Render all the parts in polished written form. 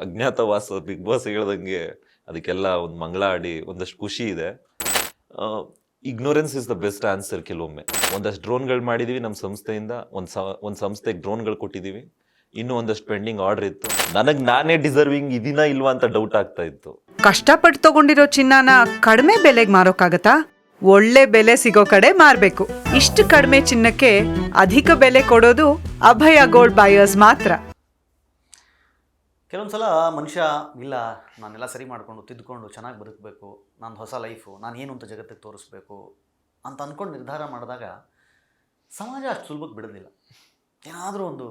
ಅಜ್ಞಾತವಾಸ big boss ಹೇಳ್ದಂಗೆ ಅದಕ್ಕೆಲ್ಲ ಒಂದು ಮಂಗಳ ಆಡಿ ಒಂದಷ್ಟು ಖುಷಿ ಇದೆ. Ignorance is the best answer. ಕೆಲವೊಮ್ಮೆ ಒಂದಷ್ಟು ಡ್ರೋನ್ಗಳು ಮಾಡಿದೀವಿ ನಮ್ಮ ಸಂಸ್ಥೆಯಿಂದ, ಒಂದು ಸಂಸ್ಥೆಗೆ ಡ್ರೋನ್ಗಳು ಕೊಟ್ಟಿದ್ದೀವಿ. ಇನ್ನೂ ಒಂದಷ್ಟು ಪೆಂಡಿಂಗ್ ಆರ್ಡರ್ ಇತ್ತು. ನನಗೆ ನಾನೇ ಡಿಸರ್ವಿಂಗ್ ಇದೀನಾ ಇಲ್ವಾ ಅಂತ ಡೌಟ್ ಆಗ್ತಾ ಇತ್ತು. ಕಷ್ಟಪಟ್ಟು ತಗೊಂಡಿರೋ ಚಿನ್ನನ ಕಡಿಮೆ ಬೆಲೆಗೆ ಮಾರೋಕ್ಕಾಗತ್ತಾ? ಒಳ್ಳೆ ಬೆಲೆ ಸಿಗೋ ಕಡೆ ಮಾರ್ಬೇಕು. ಇಷ್ಟು ಕಡಿಮೆ ಚಿನ್ನಕ್ಕೆ ಅಧಿಕ ಬೆಲೆ ಕೊಡೋದು ಅಭಯ ಗೋಲ್ಡ್ ಬಯರ್ಸ್ ಮಾತ್ರ. ಕೆಲವೊಂದು ಸಲ ಮನುಷ್ಯ ಇಲ್ಲ ನಾನೆಲ್ಲ ಸರಿ ಮಾಡಿಕೊಂಡು ತಿದ್ದುಕೊಂಡು ಚೆನ್ನಾಗಿ ಬದುಕಬೇಕು, ನನ್ನ ಹೊಸ ಲೈಫು ನಾನು ಏನು ಅಂತ ಜಗತ್ತಿಗೆ ತೋರಿಸ್ಬೇಕು ಅಂತ ಅಂದ್ಕೊಂಡು ನಿರ್ಧಾರ ಮಾಡಿದಾಗ ಸಮಾಜ ಅಷ್ಟು ಸುಲಭಕ್ಕೆ ಬಿಡೋದಿಲ್ಲ. ಏನಾದರೂ ಒಂದು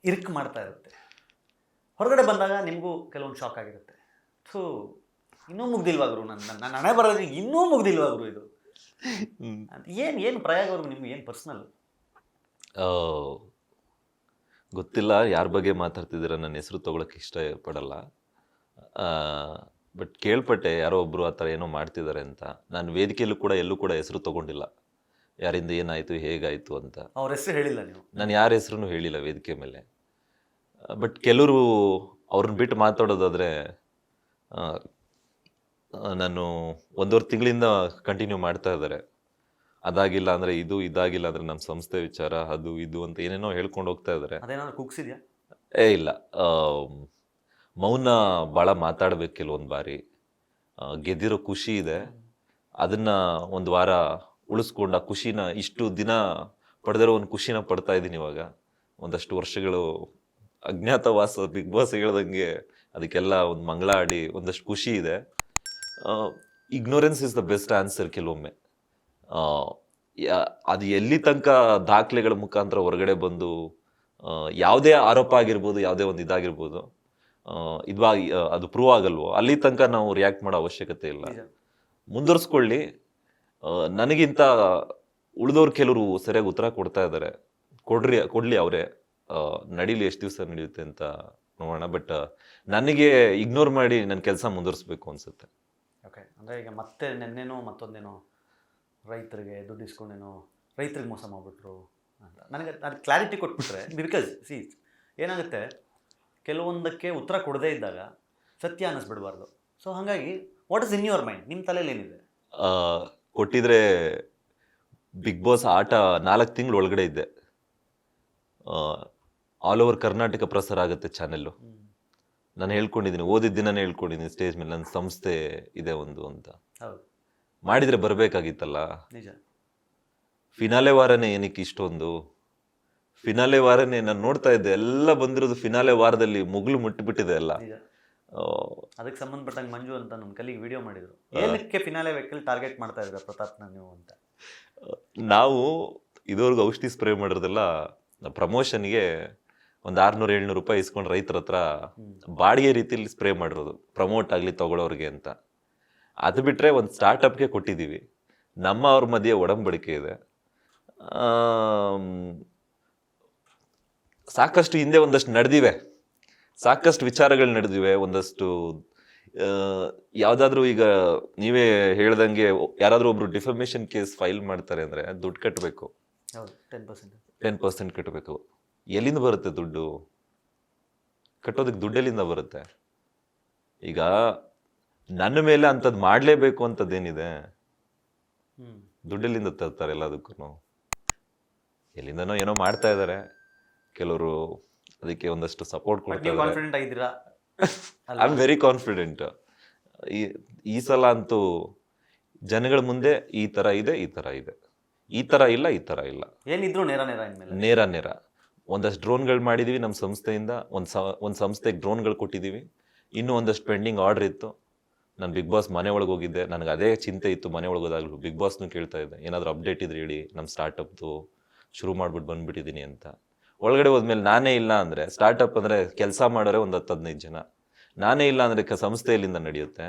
ಇರುಕು ಮಾಡ್ತಾ ಇರುತ್ತೆ. ಹೊರಗಡೆ ಬಂದಾಗ ನಿಮಗೂ ಕೆಲವೊಂದು ಶಾಕ್ ಆಗಿರುತ್ತೆ. ಥೂ ಇನ್ನೂ ಮುಗ್ದಿಲ್ವಾಗ್ರು, ನನ್ನ ಹಣೆ ಬರೋದು ಇನ್ನೂ ಮುಗ್ದಿಲ್ವಾಗ್ರು ಇದು ಏನು ಪ್ರಯಾಗವ್ರಿಗೆ ನಿಮ್ಗೆ ಏನು ಪರ್ಸ್ನಲ್ ಗೊತ್ತಿಲ್ಲ ಯಾರ ಬಗ್ಗೆ ಮಾತಾಡ್ತಿದ್ದೀರ, ನನ್ನ ಹೆಸರು ತೊಗೊಳಕ್ಕೆ ಇಷ್ಟಪಡಲ್ಲ. ಬಟ್ ಕೇಳ್ಪಟ್ಟೆ ಯಾರೋ ಒಬ್ಬರು ಆ ಥರ ಏನೋ ಮಾಡ್ತಿದ್ದಾರೆ ಅಂತ. ನಾನು ವೇದಿಕೆಯಲ್ಲೂ ಕೂಡ ಎಲ್ಲೂ ಕೂಡ ಹೆಸರು ತೊಗೊಂಡಿಲ್ಲ, ಯಾರಿಂದ ಏನಾಯಿತು ಹೇಗಾಯಿತು ಅಂತ. ಅವ್ರ ಹೆಸರು ಹೇಳಿಲ್ಲ ನೀವು? ನಾನು ಯಾರ ಹೆಸರು ಹೇಳಿಲ್ಲ ವೇದಿಕೆ ಮೇಲೆ. ಬಟ್ ಕೆಲವರು ಅವ್ರನ್ನ ಬಿಟ್ಟು ಮಾತಾಡೋದಾದರೆ, ನಾನು 1.5 ತಿಂಗಳಿಂದ ಕಂಟಿನ್ಯೂ ಮಾಡ್ತಾ ಇದ್ದಾರೆ. ಅದಾಗಿಲ್ಲ ಅಂದರೆ ಇದು, ಇದಾಗಿಲ್ಲ ಅಂದರೆ ನಮ್ಮ ಸಂಸ್ಥೆ ವಿಚಾರ, ಅದು ಇದು ಅಂತ ಏನೇನೋ ಹೇಳ್ಕೊಂಡು ಹೋಗ್ತಾ ಇದ್ದಾರೆ. ಅದೇನಾದ್ರು ಕುಗ್ಸಿದ್ಯಾ? ಇಲ್ಲ, ಮೌನ ಭಾಳ ಮಾತಾಡ್ಬೇಕು ಕೆಲವೊಂದು ಬಾರಿ. ಗೆದ್ದಿರೋ ಖುಷಿ ಇದೆ, ಅದನ್ನು ಒಂದು ವಾರ ಉಳಿಸ್ಕೊಂಡು ಆ ಖುಷಿನ, ಇಷ್ಟು ದಿನ ಪಡೆದಿರೋ ಒಂದು ಖುಷಿನ ಪಡ್ತಾ ಇದ್ದೀನಿ ಇವಾಗ. ಒಂದಷ್ಟು ವರ್ಷಗಳು ಅಜ್ಞಾತವಾಸ ಬಿಗ್ ಬಾಸ್ ಹೇಳ್ದಂಗೆ ಅದಕ್ಕೆಲ್ಲ ಒಂದು ಮಂಗಳ ಆಡಿ ಒಂದಷ್ಟು ಖುಷಿ ಇದೆ. Ignorance is the best answer. ಕೆಲವೊಮ್ಮೆ ಅದು ಎಲ್ಲಿ ತನಕ ದಾಖಲೆಗಳ ಮುಖಾಂತರ ಹೊರಗಡೆ ಬಂದು ಯಾವುದೇ ಆರೋಪ ಆಗಿರ್ಬೋದು, ಯಾವುದೇ ಒಂದು ಇದಾಗಿರ್ಬೋದು, ಅದು ಪ್ರೂವ್ ಆಗಲ್ವೋ ಅಲ್ಲಿ ತನಕ ನಾವು ರಿಯಾಕ್ಟ್ ಮಾಡೋ ಅವಶ್ಯಕತೆ ಇಲ್ಲ. ಮುಂದುವರ್ಸ್ಕೊಳ್ಳಿ. ನನಗಿಂತ ಉಳಿದವ್ರು ಕೆಲವರು ಸರಿಯಾಗಿ ಉತ್ತರ ಕೊಡ್ತಾ ಇದ್ದಾರೆ, ಕೊಡ್ಲಿ ಅವರೇ, ನಡೀಲಿ, ಎಷ್ಟು ದಿವಸ ನಡೆಯುತ್ತೆ ಅಂತ ನೋಡೋಣ. ಬಟ್ ನನಗೆ ಇಗ್ನೋರ್ ಮಾಡಿ ನನ್ನ ಕೆಲಸ ಮುಂದುವರಿಸ್ಬೇಕು ಅನ್ಸುತ್ತೆ. ಓಕೆ, ಅಂದರೆ ಈಗ ಮತ್ತೆ ನೆನ್ನೆನೋ ಮತ್ತೊಂದೇನೋ ರೈತರಿಗೆ ದುಡ್ಡು ಇಸ್ಕೊಂಡೇನೋ ರೈತರಿಗೆ ಮೋಸ ಮಾಡಿಬಿಟ್ರು ಅಂತ ನನಗೆ ಅದು ಕ್ಲಾರಿಟಿ ಕೊಟ್ಬಿಟ್ರೆ, ಬಿಕಾಸ್ ಏನಾಗುತ್ತೆ, ಕೆಲವೊಂದಕ್ಕೆ ಉತ್ತರ ಕೊಡದೇ ಇದ್ದಾಗ ಸತ್ಯ ಅನ್ನಿಸ್ಬಿಡಬಾರ್ದು. ಸೊ ಹಾಗಾಗಿ what is in your mind? ನಿಮ್ಮ ತಲೆಯಲ್ಲಿ ಏನಿದೆ? ಕೊಟ್ಟಿದ್ರೆ ಬಿಗ್ ಬಾಸ್ ಆಟ 4 ತಿಂಗಳು ಒಳಗಡೆ ಇದ್ದೆ. ಆಲ್ ಓವರ್ ಕರ್ನಾಟಕ ಪ್ರಸಾರ ಆಗುತ್ತೆ ಚಾನೆಲ್ಲು. ನಾನು ಹೇಳ್ಕೊಂಡಿದ್ದೀನಿ, ಓದಿದ ದಿನನೇ ಹೇಳ್ಕೊಂಡಿದ್ದೀನಿ ಸ್ಟೇಜ್ ಮೇಲೆ, ನನ್ನ ಸಂಸ್ಥೆ ಇದೆ ಒಂದು ಅಂತ. ಹೌದು, ಮಾಡಿದರೆ ಬರಬೇಕಾಗಿತ್ತಲ್ಲ. ನಿಜ. ಫಿನಾಲೆ ವಾರನೇ ಏನಕ್ಕೆ ಇಷ್ಟೊಂದು? ಫಿನಾಲೆ ವಾರನೇ ನಾನು ನೋಡ್ತಾ ಇದ್ದೆ, ಎಲ್ಲ ಬಂದಿರೋದು ಫಿನಾಲೆ ವಾರದಲ್ಲಿ ಮುಗಿಲು ಮುಟ್ಟಿಬಿಟ್ಟಿದೆ ಎಲ್ಲ. ಅದಕ್ಕೆ ಸಂಬಂಧಪಟ್ಟಂಗೆ ಮಂಜು ಅಂತ ನಮ್ಮ ಕಲಿಗೆ ವಿಡಿಯೋ ಮಾಡಿದ್ರು, ಏನಕ್ಕೆ ಫಿನಾಲೆ ವೆಹಿಕಲ್ ಟಾರ್ಗೆಟ್ ಮಾಡ್ತಾ ಇದ್ರ ಪ್ರತಾಪ್ನ ನೀವು ಅಂತ. ನಾವು ಇದುವರೆಗೂ ಔಷಧಿ ಸ್ಪ್ರೇ ಮಾಡಿರೋದೆಲ್ಲ ಪ್ರಮೋಷನ್ಗೆ ಒಂದು 600-700 ರೂಪಾಯಿ ಇಸ್ಕೊಂಡು ರೈತರ ಹತ್ರ ಬಾಡಿಗೆ ರೀತಿಯಲ್ಲಿ ಸ್ಪ್ರೇ ಮಾಡಿರೋದು, ಪ್ರಮೋಟ್ ಆಗಲಿ ತಗೊಳ್ಳೋರಿಗೆ ಅಂತ. ಅದು ಬಿಟ್ಟರೆ ಒಂದು ಸ್ಟಾರ್ಟಪ್ಗೆ ಕೊಟ್ಟಿದ್ದೀವಿ. ಅವ್ರ ಮಧ್ಯೆ ಒಡಂಬಡಿಕೆ ಇದೆ. ಸಾಕಷ್ಟು ಹಿಂದೆ ಒಂದಷ್ಟು ನಡೆದಿವೆ, ಸಾಕಷ್ಟು ವಿಚಾರಗಳು ನಡೆದಿವೆ. ಒಂದಷ್ಟು ಯಾವುದಾದ್ರೂ, ಈಗ ನೀವೇ ಹೇಳ್ದಂಗೆ ಯಾರಾದರೂ ಒಬ್ರು ಡಿಫಮೇಷನ್ ಕೇಸ್ ಫೈಲ್ ಮಾಡ್ತಾರೆ ಅಂದರೆ ದುಡ್ಡು ಕಟ್ಟಬೇಕು. 10% ಕಟ್ಟಬೇಕು. ಎಲ್ಲಿಂದ ಬರುತ್ತೆ ದುಡ್ಡು? ಕಟ್ಟೋದಕ್ಕೆ ದುಡ್ಡು ಎಲ್ಲಿಂದ ಬರುತ್ತೆ? ಈಗ ನನ್ನ ಮೇಲೆ ಅಂಥದ್ದು ಮಾಡಲೇಬೇಕು ಅಂತದ್ದೇನಿದೆ? ದುಡ್ಡೆಲ್ಲಿಂದ ತರ್ತಾರೆ? ಎಲ್ಲದಕ್ಕೂ ಎಲ್ಲಿಂದನೋ ಏನೋ ಮಾಡ್ತಾ ಇದ್ದಾರೆ ಕೆಲವರು, ಅದಕ್ಕೆ ಒಂದಷ್ಟು ಸಪೋರ್ಟ್ ಕೊಡ್ತಾರೆ. I am very confident. ಈ ಸಲ ಅಂತೂ ಜನಗಳ ಮುಂದೆ ಈ ಥರ ಇದೆ, ಈ ಥರ ಇದೆ, ಈ ಥರ ಇಲ್ಲ, ಈ ಥರ ಇಲ್ಲ, ಏನಿದ್ರು ನೇರ. ಒಂದಷ್ಟು ಡ್ರೋನ್ಗಳು ಮಾಡಿದ್ದೀವಿ ನಮ್ಮ ಸಂಸ್ಥೆಯಿಂದ, ಒಂದು ಸಂಸ್ಥೆಗೆ ಡ್ರೋನ್ಗಳು ಕೊಟ್ಟಿದ್ದೀವಿ. ಇನ್ನೂ ಒಂದಷ್ಟು ಪೆಂಡಿಂಗ್ ಆರ್ಡರ್ ಇತ್ತು. ನಾನು ಬಿಗ್ ಬಾಸ್ ಮನೆ ಒಳಗೆ ಹೋಗಿದ್ದೆ, ನನಗೆ ಅದೇ ಚಿಂತೆ ಇತ್ತು. ಮನೆ ಒಳಗೆ ಹೋದಾಗಲೂ ಬಿಗ್ ಬಾಸ್ನು ಕೇಳ್ತಾ ಇದ್ದೆ, ಏನಾದರೂ ಅಪ್ಡೇಟ್ ಇದ್ರೆ ಹೇಳಿ, ನಮ್ಮ ಸ್ಟಾರ್ಟಪ್ದು ಶುರು ಮಾಡ್ಬಿಟ್ಟು ಬಂದುಬಿಟ್ಟಿದ್ದೀನಿ ಅಂತ. ಒಳಗಡೆ ಹೋದ್ಮೇಲೆ ನಾನೇ ಇಲ್ಲ ಅಂದರೆ, ಸ್ಟಾರ್ಟಪ್ ಅಂದರೆ ಕೆಲಸ ಮಾಡೋರೆ ಒಂದು 10-15 ಜನ, ನಾನೇ ಇಲ್ಲ ಅಂದರೆ ಸಂಸ್ಥೆಯಲ್ಲಿಂದ ನಡೆಯುತ್ತೆ?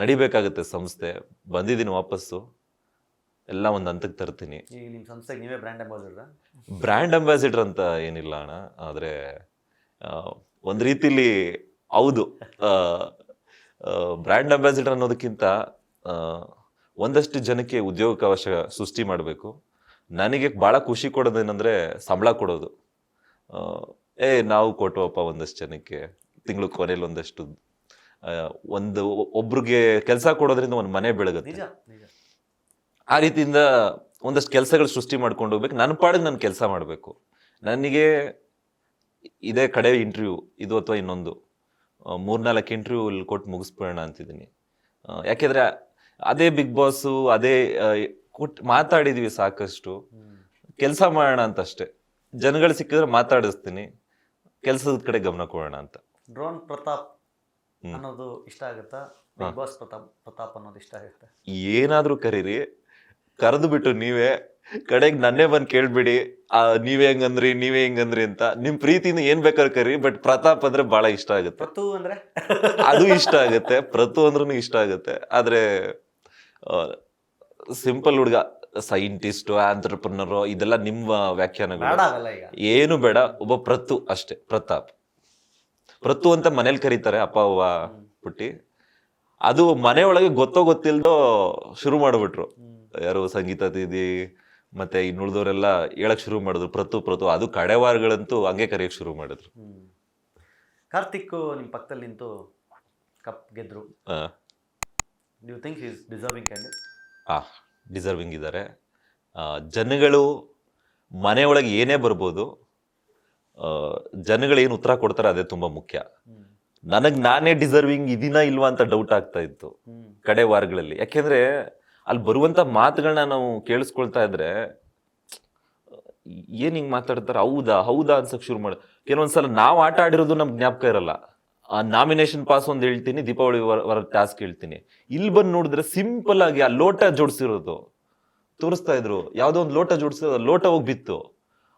ನಡಿಬೇಕಾಗುತ್ತೆ ಸಂಸ್ಥೆ. ಬಂದಿದ್ದೀನಿ ವಾಪಸ್ಸು, ಎಲ್ಲ ಒಂದು ಹಂತಕ್ಕೆ ತರ್ತೀನಿ. ನಿಮ್ಮ ಸಂಸ್ಥೆಗೆ ನೀವೇ ಬ್ರ್ಯಾಂಡ್ ಅಂಬಾಸಿಡರ್ ಅಂತ ಏನಿಲ್ಲ ಅಣ್ಣ, ಆದರೆ ಒಂದು ರೀತಿಲಿ ಹೌದು. ಬ್ರ್ಯಾಂಡ್ ಅಂಬಾಸಿಡರ್ ಅನ್ನೋದಕ್ಕಿಂತ ಒಂದಷ್ಟು ಜನಕ್ಕೆ ಉದ್ಯೋಗಾವಕಾಶ ಸೃಷ್ಟಿ ಮಾಡಬೇಕು. ನನಗೆ ಭಾಳ ಖುಷಿ ಕೊಡೋದೇನೆಂದರೆ ಸಂಬಳ ಕೊಡೋದು. ನಾವು ಕೊಟ್ಟವಪ್ಪ ಒಂದಷ್ಟು ಜನಕ್ಕೆ ತಿಂಗಳು ಕೊನೆಯಲ್ಲಿ ಒಂದಷ್ಟು ಒಬ್ರಿಗೆ ಕೆಲಸ ಕೊಡೋದ್ರಿಂದ ಒಂದು ಮನೆ ಬೆಳಗುತ್ತೆ. ನಿಜ ನಿಜ. ಆ ರೀತಿಯಿಂದ ಒಂದಷ್ಟು ಕೆಲಸಗಳು ಸೃಷ್ಟಿ ಮಾಡ್ಕೊಂಡು ಹೋಗ್ಬೇಕು. ನನ್ನ ಪಾಡಿಗೆ ನಾನು ಕೆಲಸ ಮಾಡಬೇಕು. ನನಗೆ ಇದೇ ಕಡೆ ಇಂಟರ್ವ್ಯೂ ಇದು ಅಥವಾ ಇನ್ನೊಂದು 3-4 ಇಂಟರ್ವ್ಯೂ ಇಲ್ಲಿ ಕೊಟ್ಟು ಮುಗಿಸ್ಬಿಡೋಣ ಅಂತಿದ್ದೀನಿ. ಯಾಕೆಂದ್ರೆ ಅದೇ ಬಿಗ್ ಬಾಸು ಅದೇ ಕೊಟ್ಟು ಮಾತಾಡಿದೀವಿ ಸಾಕಷ್ಟು, ಕೆಲಸ ಮಾಡೋಣ ಅಂತ ಅಷ್ಟೇ. ಜನಗಳು ಸಿಕ್ಕಿದ್ರೆ ಮಾತಾಡಿಸ್ತೀನಿ, ಕೆಲಸದ ಕಡೆ ಗಮನ ಕೊಡೋಣ ಅಂತ. ಡ್ರೋನ್ ಪ್ರತಾಪ್ ಅನ್ನೋದು ಇಷ್ಟ ಆಗುತ್ತಾ? ಬಿಗ್ ಬಾಸ್ ಪ್ರತಾಪ್ ಅನ್ನೋದು ಇಷ್ಟ ಆಗುತ್ತೆ? ಏನಾದ್ರೂ ಕರೀರಿ, ಕರೆದು ಬಿಟ್ಟು ನೀವೇ ಕಡೆಗೆ ನನ್ನೇ ಬಂದು ಕೇಳ್ಬಿಡಿ ನೀವೇ ಹೆಂಗಂದ್ರಿ ಅಂತ. ನಿಮ್ ಪ್ರೀತಿಯಿಂದ ಏನ್ ಬೇಕಾದ್ರೆ ಕರಿ, ಬಟ್ ಪ್ರತಾಪ್ ಅಂದ್ರೆ ಬಹಳ ಇಷ್ಟ ಆಗುತ್ತೆ. ಪ್ರತು ಅಂದ್ರೆ ಅದು ಇಷ್ಟ ಆಗುತ್ತೆ, ಪ್ರತು ಅಂದ್ರೂ ಇಷ್ಟ ಆಗುತ್ತೆ. ಆದ್ರೆ ಸಿಂಪಲ್ ಹುಡುಗ, ಸೈಂಟಿಸ್ಟ್, ಆಂಟ್ರಪ್ರನರ್, ಇದೆಲ್ಲ ನಿಮ್ಮ ವ್ಯಾಖ್ಯಾನಗಳು, ಬೇಡ ಅವೆಲ್ಲ ಈಗ. ಏನು ಬೇಡ. ಒಬ್ಬ ಪ್ರತು ಅಷ್ಟೇ. ಪ್ರತು ಅಂತ ಮನೇಲಿ ಕರೀತಾರೆ ಅಪ್ಪ ಅವ್ವ ಪುಟ್ಟಿ. ಅದು ಮನೆ ಒಳಗೆ ಗೊತ್ತಿಲ್ದೋ ಶುರು ಮಾಡ್ಬಿಟ್ರು. ಯಾರು ಸಂಗೀತ ದೀದಿ ಮತ್ತೆ ಇನ್ನುಳಿದವರೆಲ್ಲ ಹೇಳಕ್ ಶುರು ಮಾಡಿದ್ರು ಪ್ರತು. ಅದು ಕಡೆವಾರಗಳಂತೂ ಹಂಗೆ ಕರೆಯಕ್ ಶುರು ಮಾಡಿದ್ರು. ಕಾರ್ತಿಕ್ ನಿಮ್ ಪಕ್ಕದಲ್ಲಿ ನಿಂತು ಕಪ್ ಗೆದ್ರು. Do you think is deserving candidate? Deserving ಇದ್ದಾರೆ. ಜನಗಳು ಮನೆ ಒಳಗೆ ಏನೇ ಬರ್ಬೋದು, ಜನಗಳು ಏನು ಉತ್ತರ ಕೊಡ್ತಾರೆ ಅದೇ ತುಂಬಾ ಮುಖ್ಯ. ನಾನೇ ಡಿಸರ್ವಿಂಗ್ ಇದೀನಾ ಇಲ್ವಾ ಅಂತ ಡೌಟ್ ಆಗ್ತಾ ಇತ್ತು ಕಡೆ ವಾರಗಳಲ್ಲಿ. ಯಾಕೆಂದ್ರೆ ಅಲ್ಲಿ ಬರುವಂತ ಮಾತುಗಳನ್ನ ನಾವು ಕೇಳಿಸ್ಕೊಳ್ತಾ ಇದ್ರೆ ಏನ್ ಹಿಂಗ್ ಮಾತಾಡ್ತಾರೆ, ಹೌದಾ ಅನ್ಸಕ್ ಶುರು ಮಾಡ. ಕೆಲವೊಂದ್ಸಲ ನಾವು ಆಟ ಆಡಿರೋದು ನಮ್ಗೆ ಜ್ಞಾಪಕ ಇರಲ್ಲ. ನಾಮಿನೇಷನ್ ಪಾಸ್ ಒಂದು ಹೇಳ್ತೀನಿ, ದೀಪಾವಳಿ ವರ ಟಾಸ್ಕ್ ಹೇಳ್ತೀನಿ. ಇಲ್ಲಿ ಬಂದು ನೋಡಿದ್ರೆ ಸಿಂಪಲ್ ಆಗಿ ಆ ಲೋಟ ಜೋಡಿಸಿರೋದು ತೋರಿಸ್ತಾ ಇದ್ರು. ಯಾವ್ದೋ ಒಂದು ಲೋಟ ಜೋಡಿಸಿರೋದು, ಲೋಟ ಹೋಗಿ ಬಿತ್ತು.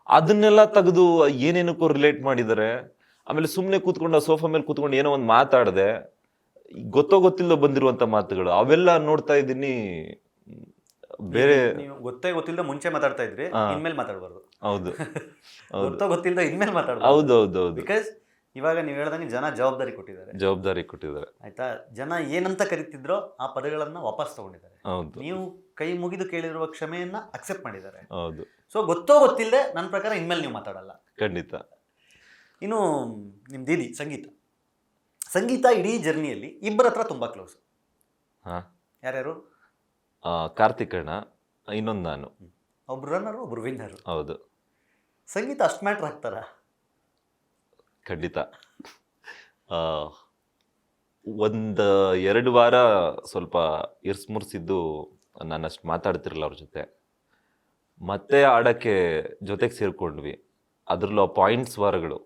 ಅದನ್ನೆಲ್ಲ ತೆಗೆದು ಏನೇನಕ್ಕೂ ರಿಲೇಟ್ ಮಾಡಿದ್ದಾರೆ. ಆಮೇಲೆ ಸುಮ್ಮನೆ ಕೂತ್ಕೊಂಡು ಆ ಸೋಫಾ ಮೇಲೆ ಕೂತ್ಕೊಂಡು ಏನೋ ಒಂದು ಮಾತಾಡದೆ, ಗೊತ್ತಿಲ್ಲದ ಬಂದಿರುವಂತ ಮಾತುಗಳು ಅವೆಲ್ಲ ನೋಡ್ತಾ ಇದ್ದೀನಿ. ಬೇರೆ ನೀವು ಗೊತ್ತಿಲ್ಲದ ಮುಂಚೆ ಮಾತಾಡ್ತಾ ಇದ್ರಿ, ಇನ್ಮೇಲೆ ಮಾತಾಡಬಾರ್ದು. ಹೌದು, ಗೊತ್ತಿಲ್ಲದ ಇನ್ಮೇಲೆ ಮಾತಾಡಬಾರ್ದು. ಹೌದೌದು. ಬಿಕಾಸ್ ಇವಾಗ ನೀವು ಹೇಳ್ದಂಗೆ ಜನ ಜವಾಬ್ದಾರಿ ಕೊಟ್ಟಿದ್ದಾರೆ. ಆಯ್ತಾ? ಜನ ಏನಂತ ಕರಿತಿದ್ರೋ ಆ ಪದಗಳನ್ನ ವಾಪಸ್ ತಗೊಂಡಿದ್ದಾರೆ. ನೀವು ಕೈ ಮುಗಿದು ಕೇಳಿರುವ ಕ್ಷಮೆಯನ್ನ ಅಕ್ಸೆಪ್ಟ್ ಮಾಡಿದ್ದಾರೆ. ಹೌದು. ಸೊ ಗೊತ್ತಿಲ್ಲದೆ ನನ್ನ ಪ್ರಕಾರ ಇನ್ಮೇಲೆ ನೀವು ಮಾತಾಡಲ್ಲ. ಖಂಡಿತ. ಇನ್ನು ನಿಮ್ ದೀದಿ ಸಂಗೀತ ಇಡೀ ಜರ್ನಿಯಲ್ಲಿ ಇಬ್ಬರ ಹತ್ರ ತುಂಬಾ ಕ್ಲೋಸ್. ಯಾರ್ಯಾರು? ಕಾರ್ತಿಕ್ ಅಣ್ಣ, ಇನ್ನೊಂದು ನಾನು. ಒಬ್ರು ರನ್ನರು, ಒಬ್ರು ವಿನ್ನರು. ಹೌದು. ಸಂಗೀತ ಅಷ್ಟು ಮ್ಯಾಟ್ರ್ ಆಗ್ತಾರ? ಖಂಡಿತ. 1-2 ವಾರ ಸ್ವಲ್ಪ ಇರ್ಸ್ಮುರ್ಸಿದ್ದು, ನಾನು ಅಷ್ಟು ಮಾತಾಡ್ತಿರಲಿಲ್ಲ ಅವ್ರ ಜೊತೆ. ಮತ್ತೆ ಆಡಕ್ಕೆ ಜೊತೆಗೆ ಸೇರ್ಕೊಂಡ್ವಿ. ಅದ್ರಲ್ಲೂ ಪಾಯಿಂಟ್ಸ್ ವಾರಗಳು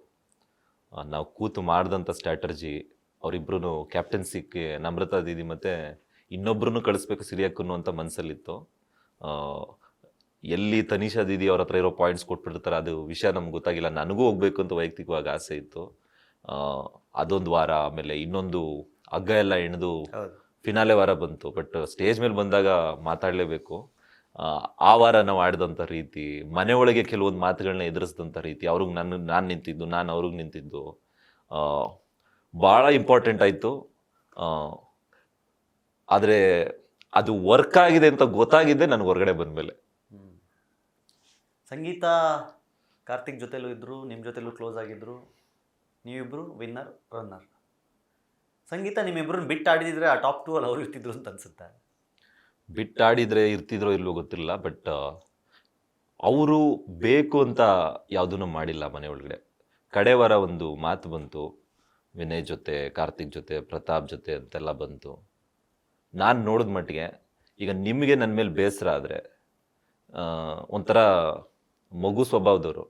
ನಾವು ಕೂತು ಮಾಡಿದಂಥ ಸ್ಟ್ರಾಟರ್ಜಿ, ಅವರಿಬ್ರು ಕ್ಯಾಪ್ಟನ್ಸಿಗೆ ನಮ್ರತಾ ದೀದಿ ಮತ್ತೆ ಇನ್ನೊಬ್ರು ಕಳಿಸ್ಬೇಕು ಸಿರಿಯಾಕ್ ಅನ್ನುವಂಥ ಮನಸ್ಸಲ್ಲಿತ್ತು. ಎಲ್ಲಿ ತನಿಷಾ ದೀದಿ ಅವ್ರ ಹತ್ರ ಇರೋ ಪಾಯಿಂಟ್ಸ್ ಕೊಟ್ಬಿಡ್ತಾರೆ ಅದು ವಿಷಯ ನಮ್ಗೆ ಗೊತ್ತಾಗಿಲ್ಲ. ನನಗೂ ಹೋಗ್ಬೇಕು ಅಂತ ವೈಯಕ್ತಿಕವಾಗಿ ಆಸೆ ಇತ್ತು. ಅದೊಂದು ವಾರ. ಆಮೇಲೆ ಇನ್ನೊಂದು ಹಗ್ಗ ಎಲ್ಲ ಎಣೆದು ಫಿನಾಲೆ ವಾರ ಬಂತು. ಬಟ್ ಸ್ಟೇಜ್ ಮೇಲೆ ಬಂದಾಗ ಮಾತಾಡಲೇಬೇಕು. ಆ ವಾರ ನಾವು ಆಡಿದಂಥ ರೀತಿ, ಮನೆ ಒಳಗೆ ಕೆಲವೊಂದು ಮಾತುಗಳನ್ನ ಎದುರಿಸಿದಂಥ ರೀತಿ, ಅವ್ರಿಗೆ ನಾನು ನಿಂತಿದ್ದು, ನಾನು ಅವ್ರಿಗೆ ನಿಂತಿದ್ದು ಭಾಳ ಇಂಪಾರ್ಟೆಂಟ್ ಆಯಿತು. ಆದರೆ ಅದು ವರ್ಕ್ ಆಗಿದೆ ಅಂತ ಗೊತ್ತಾಗಿದ್ದೆ ನನಗೆ ಹೊರಗಡೆ ಬಂದಮೇಲೆ. ಸಂಗೀತ ಕಾರ್ತಿಕ್ ಜೊತೆಲೂ ಇದ್ರು, ನಿಮ್ಮ ಜೊತೆಲೂ ಕ್ಲೋಸ್ ಆಗಿದ್ರು. ನೀವಿಬ್ರು ವಿನ್ನರ್ ರನ್ನರ್. ಸಂಗೀತ ನಿಮ್ಮಿಬ್ರನ್ನ ಬಿಟ್ಟು ಆಡಿದಿದ್ರೆ ಆ ಟಾಪ್ 2 ಅಲ್ಲಿ ಅವ್ರು ಇರ್ತಿದ್ರು ಅಂತ ಅನ್ಸುತ್ತೆ. ಬಿಟ್ಟಾಡಿದ್ರೆ ಇರ್ತಿದ್ರೋ ಇಲ್ವೋ ಗೊತ್ತಿಲ್ಲ. ಬಟ್ ಅವರು ಬೇಕು ಅಂತ ಯಾವುದನ್ನು ಮಾಡಿಲ್ಲ ಮನೆ ಒಳಗಡೆ. ಕಡೆ ವಾರ ಒಂದು ಮಾತು ಬಂತು, ವಿನಯ್ ಜೊತೆ, ಕಾರ್ತಿಕ್ ಜೊತೆ, ಪ್ರತಾಪ್ ಜೊತೆ ಅಂತೆಲ್ಲ ಬಂತು. ನಾನು ನೋಡಿದ ಮಟ್ಟಿಗೆ ಈಗ ನಿಮಗೆ ನನ್ನ ಮೇಲೆ ಬೇಸರ ಆದರೆ, ಒಂಥರ ಮಗು ಸ್ವಭಾವದವರು,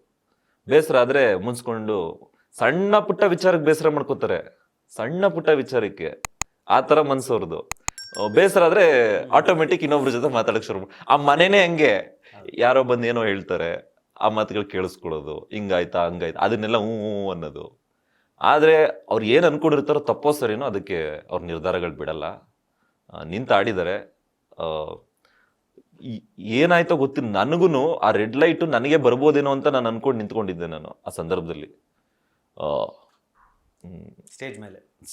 ಬೇಸರ ಆದರೆ ಮುನ್ಸ್ಕೊಂಡು ಸಣ್ಣ ಪುಟ್ಟ ವಿಚಾರಕ್ಕೆ ಬೇಸರ ಮಾಡ್ಕೋತಾರೆ. ಸಣ್ಣ ಪುಟ್ಟ ವಿಚಾರಕ್ಕೆ ಆ ಥರ ಮನ್ಸವ್ರದ್ದು. ಬೇಸರ ಆದರೆ ಆಟೋಮೆಟಿಕ್ ಇನ್ನೊಬ್ರ ಜೊತೆ ಮಾತಾಡಕ್ಕೆ ಶುರು. ಆ ಮನೆನೇ ಹಂಗೆ, ಯಾರೋ ಬಂದು ಏನೋ ಹೇಳ್ತಾರೆ, ಆ ಮಾತುಗಳು ಕೇಳಿಸ್ಕೊಳ್ಳೋದು, ಹಿಂಗಾಯ್ತಾ ಹಂಗಾಯ್ತಾ ಅದನ್ನೆಲ್ಲ ಹ್ಞೂ ಅನ್ನೋದು. ಆದರೆ ಅವ್ರು ಏನು ಅನ್ಕೊಂಡಿರ್ತಾರೋ ತಪ್ಪೋ ಸರಿನೋ ಅದಕ್ಕೆ ಅವ್ರ ನಿರ್ಧಾರಗಳು ಬಿಡಲ್ಲ. ನಿಂತು ಆಡಿದ್ದಾರೆ. ಏನಾಯ್ತೋ ಗೊತ್ತಿಲ್ಲ ನನಗೂ. ಆ ರೆಡ್ ಲೈಟು ನನಗೆ ಬರ್ಬೋದೇನೋ ಅಂತ ನಾನು ಅನ್ಕೊಂಡು ನಿಂತ್ಕೊಂಡಿದ್ದೆ ನಾನು ಆ ಸಂದರ್ಭದಲ್ಲಿ.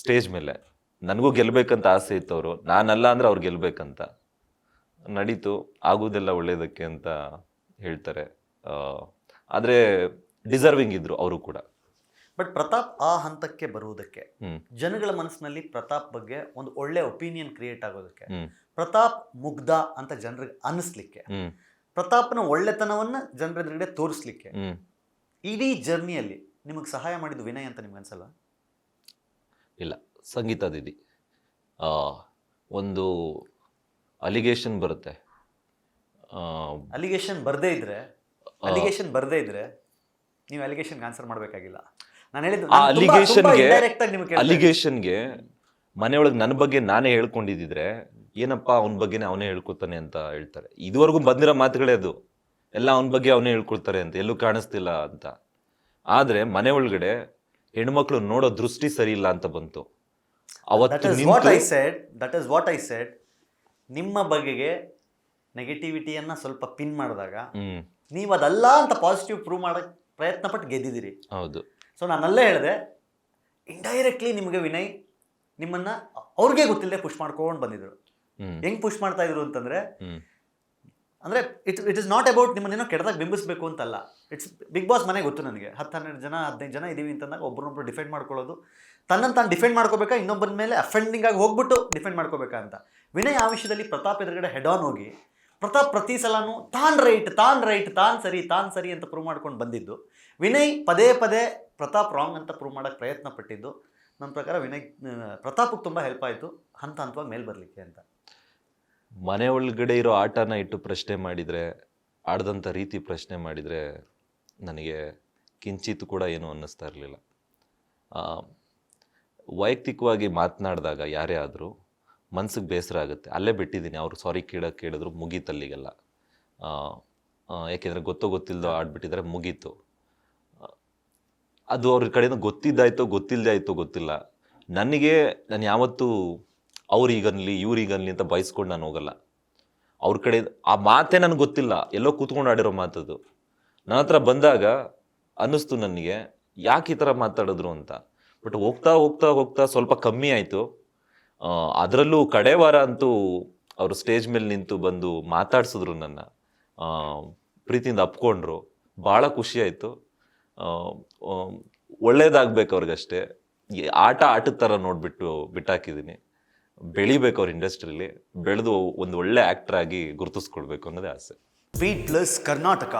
ಸ್ಟೇಜ್ ಮೇಲೆ ನನಗೂ ಗೆಲ್ಬೇಕಂತ ಆಸೆ ಇತ್ತು. ಅವರು ನಾನಲ್ಲ ಅಂದ್ರೆ ಅವ್ರು ಗೆಲ್ಬೇಕಂತ. ನಡೀತು, ಆಗೋದೆಲ್ಲ ಒಳ್ಳೇದಕ್ಕೆ ಅಂತ ಹೇಳ್ತಾರೆ. ಆದರೆ ಡಿಸರ್ವಿಂಗ್ ಇದ್ರು ಅವರು ಕೂಡ. ಬಟ್ ಪ್ರತಾಪ್ ಆ ಹಂತಕ್ಕೆ ಬರುವುದಕ್ಕೆ, ಹ್ಮ್ ಜನಗಳ ಮನಸ್ಸಿನಲ್ಲಿ ಪ್ರತಾಪ್ ಬಗ್ಗೆ ಒಂದು ಒಳ್ಳೆ ಒಪಿನಿಯನ್ ಕ್ರಿಯೇಟ್ ಆಗೋದಕ್ಕೆ, ಹ್ಮ್ ಪ್ರತಾಪ್ ಮುಗ್ಧ ಅಂತ ಜನರಿಗೆ ಅನ್ನಿಸ್ಲಿಕ್ಕೆ, ಹ್ಮ್ ಪ್ರತಾಪ್ನ ಒಳ್ಳೆತನವನ್ನ ಜನರ ಎದುರುಗಡೆ ತೋರಿಸ್ಲಿಕ್ಕೆ, ಹ್ಮ್ ಇಡೀ ಜರ್ನಿಯಲ್ಲಿ ನಿಮಗೆ ಸಹಾಯ ಮಾಡಿದ್ದು ವಿನಯ್ ಅಂತ ನಿಮ್ಗೆ ಅನ್ಸಲ್ಲ? ಇಲ್ಲ, ಸಂಗೀತ ದೀದಿ ಒಂದು ಅಲಿಗೇಷನ್ ಬರುತ್ತೆ. ಅಲಿಗೇಷನ್ ಬರದೇ ಇದ್ರೆ ನೀವು ಅಲಿಗೇಷನ್ಗೆ ಆನ್ಸರ್ ಮಾಡಬೇಕಾಗಿಲ್ಲ. ನಾನು ಹೇಳಿದ್ದು ಆ ಅಲಿಗೇಷನ್ಗೆ ಡೈರೆಕ್ಟ್ ಆಗಿ ನಿಮಗೆ ಅಲಿಗೇಷನ್ಗೆ ಮನೆಯೊಳಗೆ ನನ್ನ ಬಗ್ಗೆ ನಾನೇ ಹೇಳ್ಕೊಂಡಿದ್ದಿದ್ರೆ ಏನಪ್ಪ ಅವನ ಬಗ್ಗೆನೇ ಅವನೇ ಹೇಳ್ಕೊತಾನೆ ಅಂತ ಹೇಳ್ತಾರೆ. ಇದುವರೆಗೂ ಬಂದಿರೋ ಮಾತುಗಳೇ ಅದು, ಎಲ್ಲ ಅವನ ಬಗ್ಗೆ ಅವನೇ ಹೇಳ್ಕೊಳ್ತಾರೆ ಅಂತ, ಎಲ್ಲೂ ಕಾಣಿಸ್ತಿಲ್ಲ ಅಂತ. ಆದ್ರೆ ಮನೆ ಒಳಗಡೆ ಹೆಣ್ಮಕ್ಳು ನೋಡೋ ದೃಷ್ಟಿ ಸರಿ ಇಲ್ಲ ಅಂತ ಬಂತು. ಅವತ್ತು that is what I said. ನಿಮ್ಮ ಬಗೆಗೆ ನೆಗೆಟಿವಿಟಿಯನ್ನ ಸ್ವಲ್ಪ ಪಿನ್ ಮಾಡಿದಾಗ ನೀವು ಅದಲ್ಲ ಅಂತ ಪಾಸಿಟಿವ್ ಪ್ರೂವ್ ಮಾಡಕ್ಕೆ ಪ್ರಯತ್ನ ಪಟ್ಟು ಗೆದ್ದಿದ್ದೀರಿ. ಹೌದು. ಸೊ ನಾನಲ್ಲೇ ಹೇಳಿದೆ, ಇಂಡೈರೆಕ್ಟ್ಲಿ ನಿಮಗೆ ವಿನಯ್ ನಿಮ್ಮನ್ನ ಅವ್ರಿಗೆ ಗೊತ್ತಿಲ್ಲದೆ ಪುಷ್ ಮಾಡ್ಕೊಂಡು ಬಂದಿದ್ರು. ಹೆಂಗ್ ಪುಷ್ ಮಾಡ್ತಾ ಇದ್ರು ಅಂತಂದ್ರೆ, ಅಂದ್ರೆ ಇಟ್ ಇಸ್ ನಾಟ್ ಅಬೌಟ್ ನಿಮ್ಮನ್ನೇನೋ ಕೆಟ್ಟದಾಗ ಬಿಂಬಿಸ್ಬೇಕು ಅಂತಲ್ಲ. ಇಟ್ಸ್ ಬಿಗ್ ಬಾಸ್ ಮನೆ ಗೊತ್ತು ನನಗೆ, 10-12 ಜನ 15 ಜನ ಇದೀವಿ ಅಂತಂದಾಗ ಒಬ್ಬರನ್ನೊಬ್ರು ಡಿಫೆಂಡ್ ಮಾಡ್ಕೊಳ್ಳೋದು, ತನ್ನನ್ನು ತಾನು ಡಿಫೆಂಡ್ ಮಾಡ್ಕೋಬೇಕಾ, ಇನ್ನೊಬ್ಬರ ಮೇಲೆ ಅಫೆಂಡಿಂಗ್ ಆಗಿ ಹೋಗ್ಬಿಟ್ಟು ಡಿಫೆಂಡ್ ಮಾಡ್ಕೋಬೇಕಾ ಅಂತ. ವಿನಯ್ ಆ ವಿಷಯದಲ್ಲಿ ಪ್ರತಾಪ್ ಎದುರುಗಡೆ ಹೆಡ್ ಆನ್ ಹೋಗಿ, ಪ್ರತಾಪ್ ಪ್ರತಿ ಸಲನೂ ತಾನ್ ರೈಟ್ ತಾನ್ ಸರಿ ಅಂತ ಪ್ರೂವ್ ಮಾಡ್ಕೊಂಡು ಬಂದಿದ್ದು. ವಿನಯ್ ಪದೇ ಪದೇ ಪ್ರತಾಪ್ ರಾಂಗ್ ಅಂತ ಪ್ರೂವ್ ಮಾಡೋಕ್ಕೆ ಪ್ರಯತ್ನ ಪಟ್ಟಿದ್ದು ನನ್ನ ಪ್ರಕಾರ ಪ್ರತಾಪ್ಗೆ ತುಂಬ ಹೆಲ್ಪ್ ಆಯಿತು ಹಂತ ಹಂತವಾಗಿ ಮೇಲೆ ಬರಲಿಕ್ಕೆ ಅಂತ. ಮನೆ ಒಳಗಡೆ ಇರೋ ಆಟನ ಇಟ್ಟು ಪ್ರಶ್ನೆ ಮಾಡಿದರೆ, ಆಡ್ದಂಥ ರೀತಿ ಪ್ರಶ್ನೆ ಮಾಡಿದರೆ ನನಗೆ ಕಿಂಚಿತ್ ಕೂಡ ಏನು ಅನ್ನಿಸ್ತಾ ಇರಲಿಲ್ಲ. ವೈಯಕ್ತಿಕವಾಗಿ ಮಾತನಾಡಿದಾಗ ಯಾರೇ ಆದರೂ ಮನ್ಸಿಗೆ ಬೇಸರ ಆಗುತ್ತೆ. ಅಲ್ಲೇ ಬಿಟ್ಟಿದ್ದೀನಿ, ಅವರು ಸಾರಿ ಕೇಳಿದ್ರು ಮುಗೀತಲ್ಲಿಗೆಲ್ಲ. ಯಾಕೆಂದರೆ ಗೊತ್ತಿಲ್ಲದೋ ಆಡ್ಬಿಟ್ಟಿದ್ರೆ ಮುಗೀತು. ಅದು ಅವ್ರ ಕಡೆಯಿಂದ ಗೊತ್ತಿದ್ದಾಯ್ತೋ ಗೊತ್ತಿಲ್ಲದೆ ಆಯಿತೋ ಗೊತ್ತಿಲ್ಲ. ನಾನು ಯಾವತ್ತೂ ಅವ್ರೀಗನ್ಲಿ ಇವ್ರೀಗನ್ಲಿ ಅಂತ ಬಯಸ್ಕೊಂಡು ನಾನು ಹೋಗಲ್ಲ. ಅವ್ರ ಕಡೆ ಆ ಮಾತೇ ನನಗೆ ಗೊತ್ತಿಲ್ಲ, ಎಲ್ಲೋ ಕೂತ್ಕೊಂಡು ಆಡಿರೋ ಮಾತದು. ನನ್ನ ಹತ್ರ ಬಂದಾಗ ಅನ್ನಿಸ್ತು ನನಗೆ ಯಾಕೆ ಈ ಥರ ಮಾತಾಡಿದ್ರು ಅಂತ. ಬಟ್ ಹೋಗ್ತಾ ಹೋಗ್ತಾ ಹೋಗ್ತಾ ಸ್ವಲ್ಪ ಕಮ್ಮಿ ಆಯಿತು. ಅದರಲ್ಲೂ ಕಡೆ ವಾರ ಅಂತೂ ಅವರು ಸ್ಟೇಜ್ ಮೇಲೆ ನಿಂತು ಬಂದು ಮಾತಾಡ್ಸಿದ್ರು, ನನ್ನ ಪ್ರೀತಿಯಿಂದ ಅಪ್ಕೊಂಡ್ರು. ಭಾಳ ಖುಷಿ ಆಯಿತು. ಒಳ್ಳೇದಾಗಬೇಕು ಅವ್ರಿಗಷ್ಟೇ. ಆಟದ ಥರ ನೋಡಿಬಿಟ್ಟು ಬಿಟ್ಟಾಕಿದ್ದೀನಿ. ಬೆಳಿಬೇಕು ಅವ್ರ ಇಂಡಸ್ಟ್ರಿಲಿ, ಬೆಳೆದು ಒಂದು ಒಳ್ಳೆ ಆ್ಯಕ್ಟರ್ ಆಗಿ ಗುರುತಿಸ್ಕೊಳ್ಬೇಕು ಅನ್ನೋದೇ ಆಸೆ. Beat plus Karnataka.